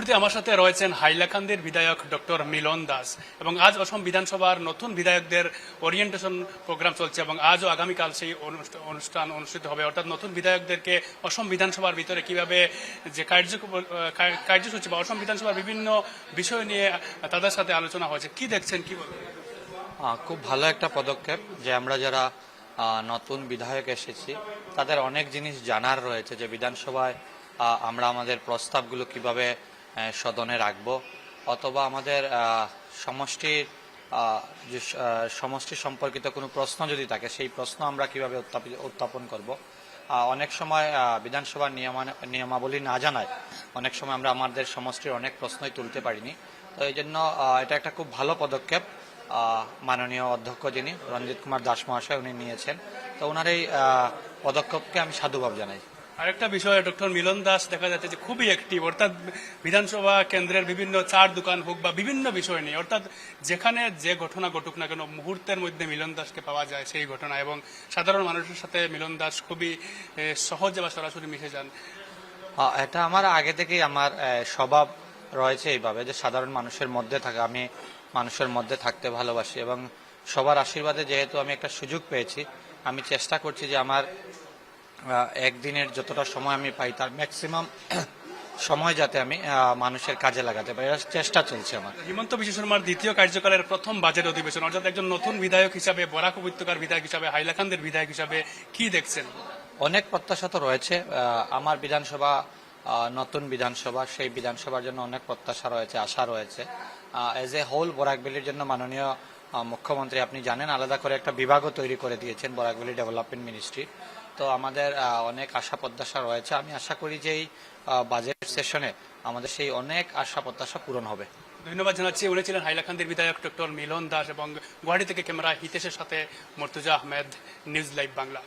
মুহূর্তে আমার সাথে রয়েছেন হাইলাকান্দির বিধায়ক ডক্টর মিলন দাস এবং আজ অসম বিধানসভার নতুন বিধায়কদের ওরিয়েন্টেশন প্রোগ্রাম চলছে এবং আজ ও আগামীকাল সেই অনুষ্ঠান অনুষ্ঠিত হবে। অর্থাৎ নতুন বিধায়কদেরকে অসম বিধানসভার ভিতরে কিভাবে যে কার্যসূচি বা অসম বিধানসভার বিভিন্ন বিষয় নিয়ে তাদের সাথে আলোচনা হয়েছে, কি দেখছেন, কি বলবেন? খুব ভালো একটা পদক্ষেপ যে আমরা যারা নতুন বিধায়ক এসেছি তাদের অনেক জিনিস জানার রয়েছে, যে বিধানসভায় আমরা আমাদের প্রস্তাবগুলো কিভাবে সদনে রাখব, অথবা আমাদের সমষ্টির সমষ্টি সম্পর্কিত কোনো প্রশ্ন যদি থাকে সেই প্রশ্ন আমরা কিভাবে উত্থাপন করব। অনেক সময় বিধানসভার নিয়মাবলী না জানায় অনেক সময় আমরা আমাদের সমষ্টির অনেক প্রশ্নই তুলতে পারিনি। তো এই জন্য এটা একটা খুব ভালো পদক্ষেপ মাননীয় অধ্যক্ষ যিনি রঞ্জিত কুমার দাস মহাশয় উনি নিয়েছেন। তো ওনার এই পদক্ষেপকে আমি সাধুবাদ জানাই। আরেকটা বিষয়, ডক্টর মিলন দাস দেখা যাচ্ছে যে খুবই অ্যাক্টিভ, অর্থাৎ বিধানসভা কেন্দ্রের বিভিন্ন চার দোকান হোক বা বিভিন্ন বিষয় নিয়ে, অর্থাৎ যেখানে যে ঘটনা ঘটুক না কেন মুহূর্তের মধ্যে মিলন দাসকে পাওয়া যায় সেই ঘটনা, এবং সাধারণ মানুষের সাথে মিলন দাস খুবই সহজে বা সরাসরি মিশে যান। এটা আমার আগে থেকেই আমার স্বভাব রয়েছে এইভাবে, যে সাধারণ মানুষের মধ্যে থাকা, আমি মানুষের মধ্যে থাকতে ভালোবাসি এবং সবার আশীর্বাদে যেহেতু আমি একটা সুযোগ পেয়েছি, আমি চেষ্টা করছি যে আমার একদিনের যতটা সময় আমি পাই তার ম্যাক্সিমাম সময় যাতে আমি মানুষের কাজে লাগাতে পারি, চেষ্টা চলছে আমার। হিমন্ত বিশ্ব শর্মার দ্বিতীয় কার্যকালের প্রথম বাজেট অধিবেশন, অর্থাৎ একজন নতুন বিধায়ক হিসাবে, বরাক উপত্যকার বিধায়ক হিসাবে, হাইলাকান্দির বিধায়ক হিসাবে কি দেখছেন? অনেক প্রত্যাশা তো রয়েছে। আমার বিধানসভা নতুন বিধানসভা, সেই বিধানসভার জন্য অনেক প্রত্যাশা রয়েছে, আশা রয়েছে। এজ এ হোল বরাকভ্যালির জন্য মাননীয় মুখ্যমন্ত্রী আপনি জানেন আলাদা করে একটা বিভাগও তৈরি করে দিয়েছেন, বরাকভ্যালি ডেভেলপমেন্ট মিনিস্ট্রি। তো আমাদের অনেক আশা প্রত্যাশা রয়েছে। আমি আশা করি যে এই বাজেট সেশনে আমাদের সেই অনেক আশা প্রত্যাশা পূরণ হবে। ধন্যবাদ জানাচ্ছি। উনি ছিলেন হাইলাকান্দির বিধায়ক ডক্টর মিলন দাস এবং গুয়াহাটি থেকে ক্যামেরা হিতেশের সাথে মর্তুজা আহমেদ, নিউজ লাইভ বাংলা।